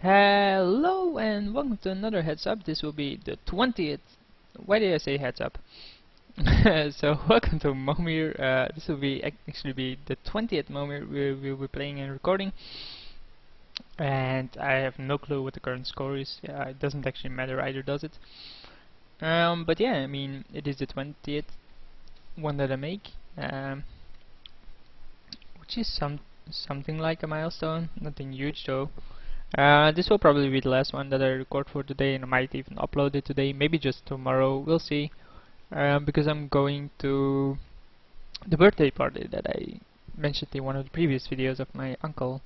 Hello and welcome to another heads up. This will be the 20th. Why did I say heads up? So welcome to Momir. This will be actually be the 20th Momir we will be playing and recording. And I have no clue what the current score is. It doesn't actually matter either, does it? But yeah, I mean it is the 20th one that I make, which is something like a milestone. Nothing huge though. This will probably be the last one that I record for today, and I might even upload it today, maybe just tomorrow, we'll see. Because I'm going to the birthday party that I mentioned in one of the previous videos of my uncle,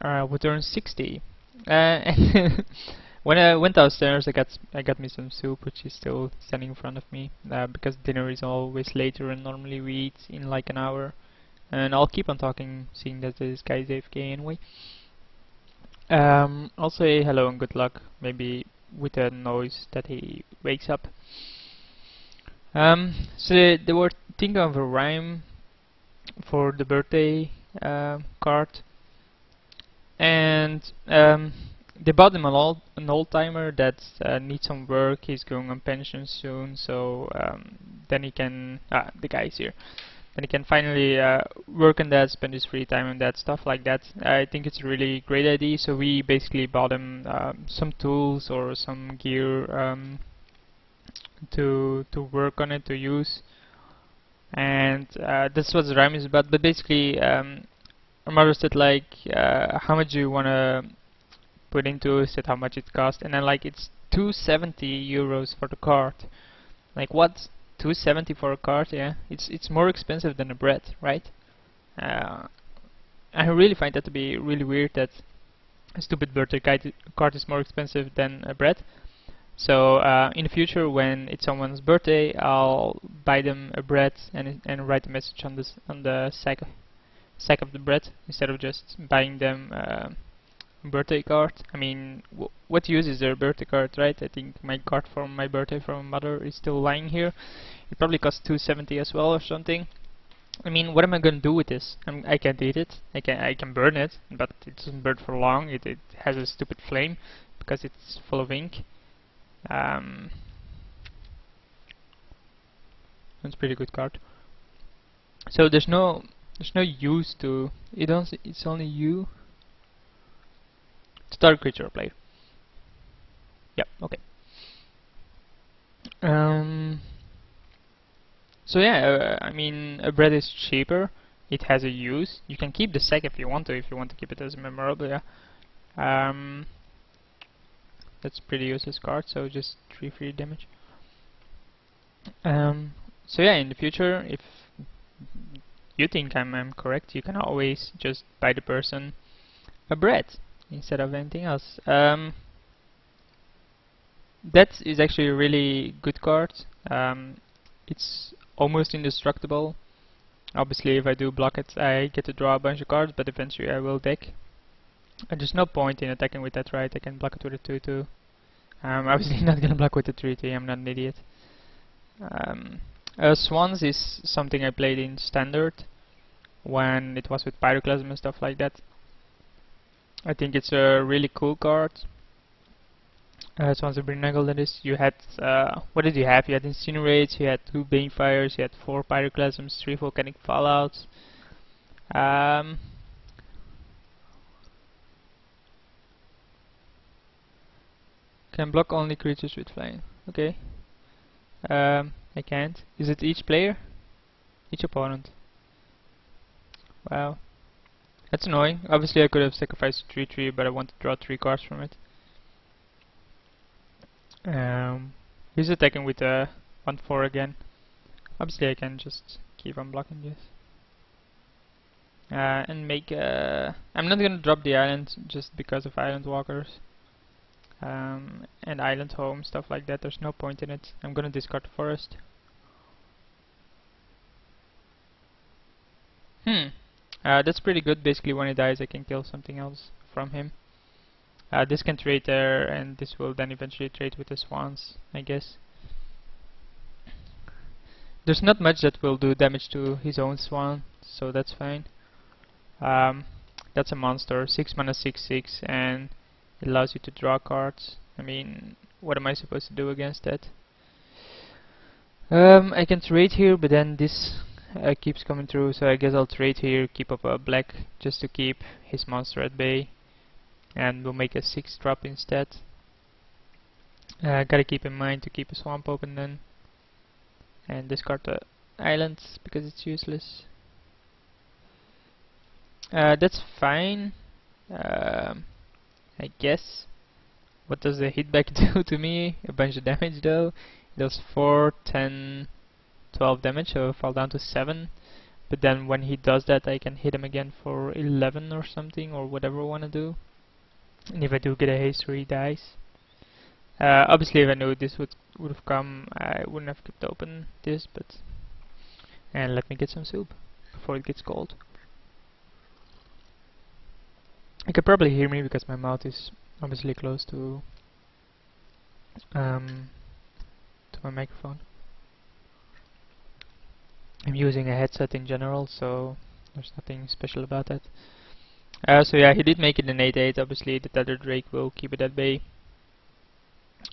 who turned 60. And when I went downstairs, I got me some soup, which is still standing in front of me, because dinner is always later, and normally we eat in like an hour. And I'll keep on talking, seeing that this guy is AFK anyway. I'll say hello and good luck, maybe with a noise that he wakes up. So they were thinking of a rhyme for the birthday card, and they bought him an old timer that needs some work. He's going on pension soon, so then he can the guy's here. And he can finally work on that, spend his free time on that, stuff like that. I think it's a really great idea. So we basically bought him some tools or some gear to work on it, to use, and that's what the rhyme is about. But basically, our mother said like, how much do you wanna put into it? Said how much it cost, and then like it's 270 euros for the card. Like what? 270 for a card? Yeah, it's more expensive than a bread, right? I really find that to be really weird that a stupid birthday card is more expensive than a bread. So in the future, when it's someone's birthday, I'll buy them a bread and write a message on the sack of the bread instead of just buying them birthday card. I mean, what use is their birthday card, right? I think my card from my birthday from mother is still lying here. It probably costs 270 as well or something. I mean, what am I gonna do with this? I can't eat it. I can burn it, but it doesn't burn for long. It has a stupid flame because it's full of ink. That's a pretty good card. So there's no use to it. It's only you. Start creature or player. Yep. Okay. So yeah, I mean, a bread is cheaper. It has a use. You can keep the sack if you want to keep it as a memorabilia. That's pretty useless card, so just 3 free damage. So yeah, in the future, if you think I'm correct, you can always just buy the person a bread instead of anything else. That is actually a really good card. It's almost indestructible. Obviously, if I do block it, I get to draw a bunch of cards, but eventually I will deck. And there's no point in attacking with that, right? I can block it with a 2-2. Obviously not gonna block with a 3-3, I'm not an idiot. Swans is something I played in Standard when it was with Pyroclasm and stuff like that. I think it's a really cool card. Swans of Brinagle, that is. You had, what did you have? You had Incinerates, you had 2 Banefires, you had 4 Pyroclasms, 3 Volcanic Fallouts. Can block only creatures with flame. Okay. I can't. Is it each player? Each opponent. Wow. That's annoying. Obviously I could have sacrificed 3-3, but I want to draw 3 cards from it. He's attacking with a 1-4 again. Obviously I can just keep on blocking this. And make I'm not gonna drop the island just because of island walkers. And island home, stuff like that. There's no point in it. I'm gonna discard the forest. That's pretty good. Basically when he dies I can kill something else from him. This can trade there, and this will then eventually trade with the swans, I guess. There's not much that will do damage to his own swan, so that's fine. That's a monster. 6 mana 6/6, and it allows you to draw cards. I mean, what am I supposed to do against that? I can trade here, but then this keeps coming through, so I guess I'll trade here, keep up a black just to keep his monster at bay, and we'll make a 6-drop instead. Gotta keep in mind to keep a swamp open then, and discard the islands because it's useless. That's fine, I guess. What does the hitback do to me? A bunch of damage though. It does 4, 10, 12 damage, so I fall down to 7. But then when he does that, I can hit him again for 11 or something, or whatever I want to do. And if I do get a haste, he dies. Obviously, if I knew this would have come, I wouldn't have kept open this. But and let me get some soup before it gets cold. You can probably hear me because my mouth is obviously close to my microphone. I'm using a headset in general, so there's nothing special about that. So yeah, he did make it an 8/8. Obviously, the Tether Drake will keep it at bay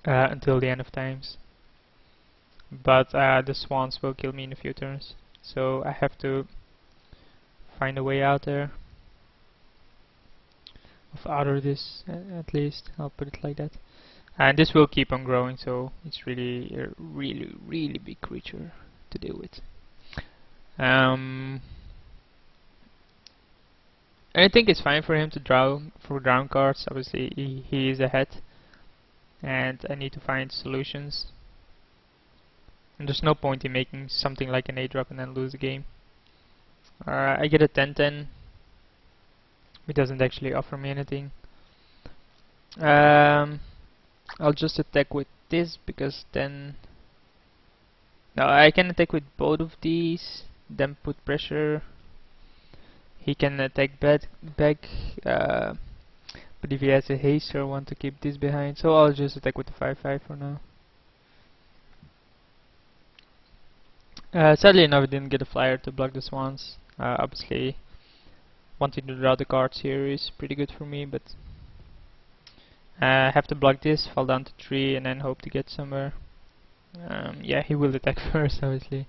until the end of times. But the swans will kill me in a few turns, so I have to find a way out there. Out of this, at least. I'll put it like that. And this will keep on growing, so it's really a really big creature to deal with. I think it's fine for him to draw for ground cards. Obviously, he is ahead, and I need to find solutions. And there's no point in making something like an 8-drop and then lose the game. I get a 10/10. It doesn't actually offer me anything. I'll just attack with this because then... No, I can attack with both of these, then put pressure. He can attack back, but if he has a haste, I want to keep this behind, so I'll just attack with the 5/5 for now. Sadly enough, I didn't get a flyer to block the swans. Obviously, wanting to draw the cards here is pretty good for me, but I have to block this, fall down to 3, and then hope to get somewhere. Yeah, he will attack first, obviously.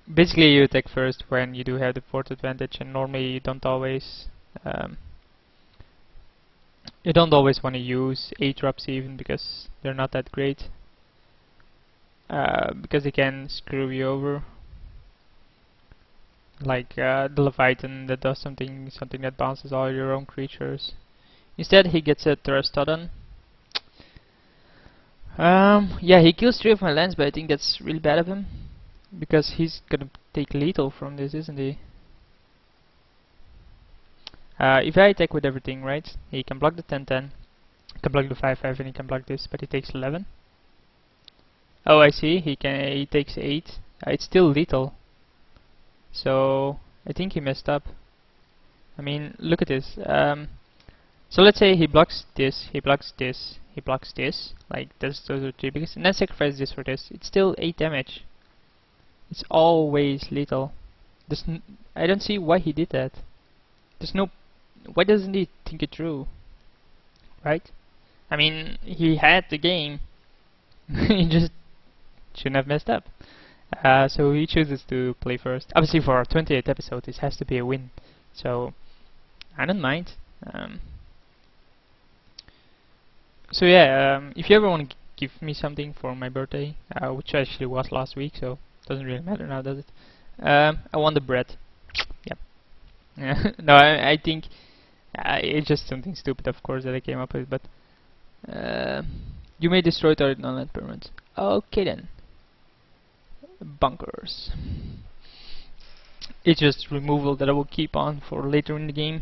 Basically, you attack first when you do have the fort advantage, and normally you don't always want to use 8-drops even, because they're not that great. Because they can screw you over. Like the Leviathan that does something that bounces all your own creatures. Instead, he gets a Terrastodon. Yeah, he kills 3 of my lands, but I think that's really bad of him, because he's gonna take lethal from this, isn't he? If I attack with everything, right, he can block the 10/10, can block the 5/5, and he can block this, but he takes 11. Oh, I see. He takes 8. It's still lethal. So I think he messed up. I mean, look at this. So let's say he blocks this, he blocks this, he blocks this. Like those are 3 biggest, and then sacrifice this for this. It's still 8 damage. It's always lethal. I don't see why he did that. Why doesn't he think it through? Right? I mean, he had the game. He just shouldn't have messed up. So he chooses to play first. Obviously, for our 28th episode, this has to be a win. So I don't mind. So yeah, if you ever want to give me something for my birthday, which actually was last week, so doesn't really matter now, does it? I want the bread. Yep. No, I think it's just something stupid, of course, that I came up with. But you may destroy target non-land permanent. Okay then. Bunkers. It's just removal that I will keep on for later in the game.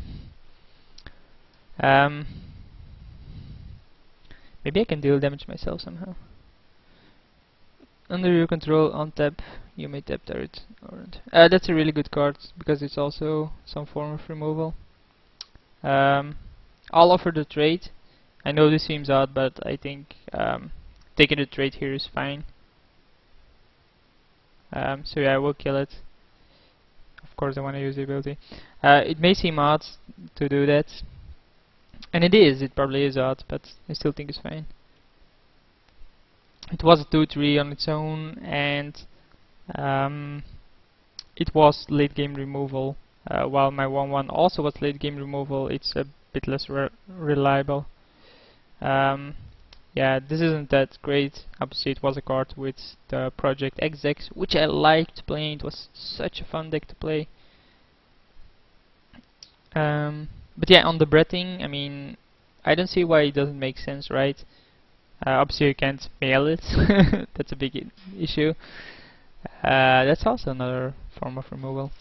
Maybe I can deal damage myself somehow. Under your control, on tap, you may tap turret. That's a really good card because it's also some form of removal. I'll offer the trade. I know this seems odd, but I think taking the trade here is fine. So yeah, I will kill it. Of course, I want to use the ability. It may seem odd to do that, and it probably is odd, but I still think it's fine. It was a 2-3 on its own, and it was late game removal. While my 1-1 also was late game removal, it's a bit less reliable. Yeah, this isn't that great. Obviously, it was a card with the Project X deck, which I liked playing. It was such a fun deck to play. But yeah, on the breathing, I mean, I don't see why it doesn't make sense, right? Obviously, you can't mail it. That's a big issue. That's also another form of removal.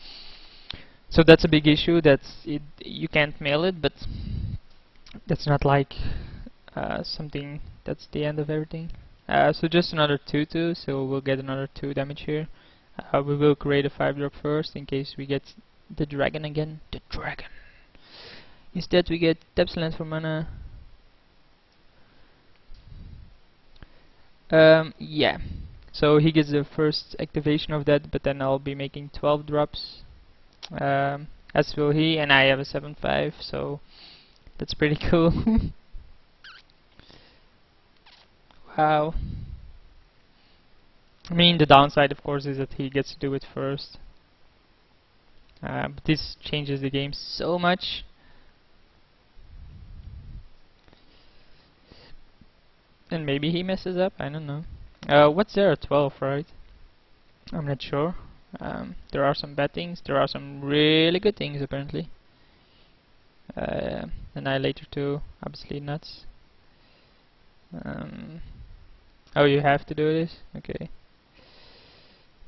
So that's a big issue. You can't mail it, but that's not like something that's the end of everything. So just another 2/2, so we'll get another 2 damage here. We will create a 5-drop first in case we get the dragon again. The dragon! Instead we get Depthland for mana. Yeah. So he gets the first activation of that, but then I'll be making 12 drops. As will he, and I have a 7/5, so that's pretty cool. Wow. I mean, the downside, of course, is that he gets to do it first. But this changes the game so much. And maybe he messes up, I don't know. What's there? 12, right? I'm not sure. There are some bad things, there are some really good things apparently. Annihilator 2, obviously nuts. Oh, you have to do this? Okay.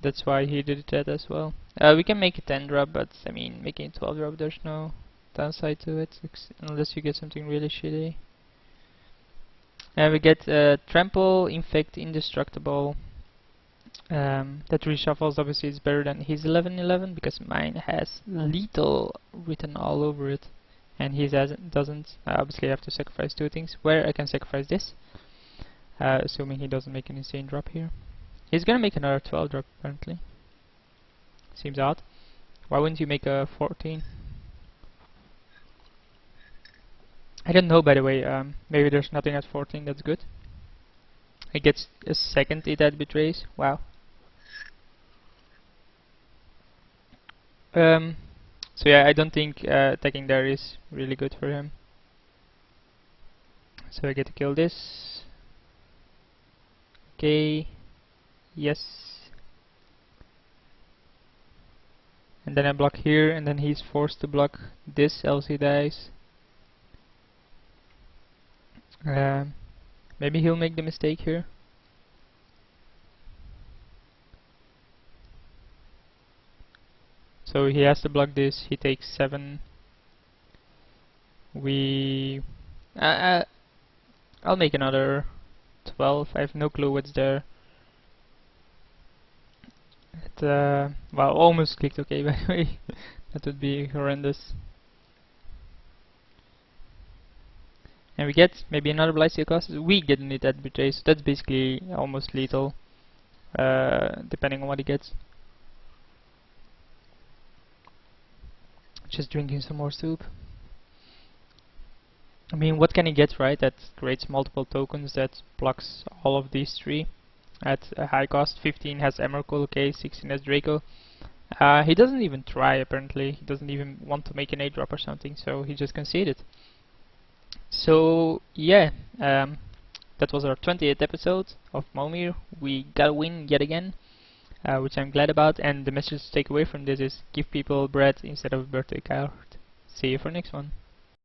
That's why he did that as well. We can make a 10 drop, but I mean, making a 12 drop, there's no downside to it, unless you get something really shitty. And we get Trample, Infect, Indestructible. That reshuffles, obviously it's better than his 11/11 because mine has lethal written all over it, and his doesn't. Obviously I have to sacrifice 2 things, where I can sacrifice this, assuming he doesn't make an insane drop here. He's gonna make another 12 drop apparently. Seems odd. Why wouldn't you make a 14? I don't know, by the way. Maybe there's nothing at 14 that's good. He gets a second that betrays. Wow. So yeah, I don't think attacking there is really good for him. So I get to kill this. Okay. Yes. And then I block here, and then he's forced to block this, else he dies. Maybe he'll make the mistake here. So he has to block this, he takes 7. I'll make another 12, I have no clue what's there. Well, almost clicked OK by the way. That would be horrendous. And we get maybe another Blightsteel cost. We get an that betray, so that's basically almost lethal, depending on what he gets. Just drinking some more soup. I mean, what can he get, right? That creates multiple tokens that blocks all of these 3 at a high cost. 15 has Emrakul, okay, 16 has Draco. He doesn't even try apparently. He doesn't even want to make an 8-drop or something, so he just conceded. So yeah, that was our 28th episode of Momir. We got a win yet again, which I'm glad about, and the message to take away from this is give people bread instead of a birthday card. See you for next one.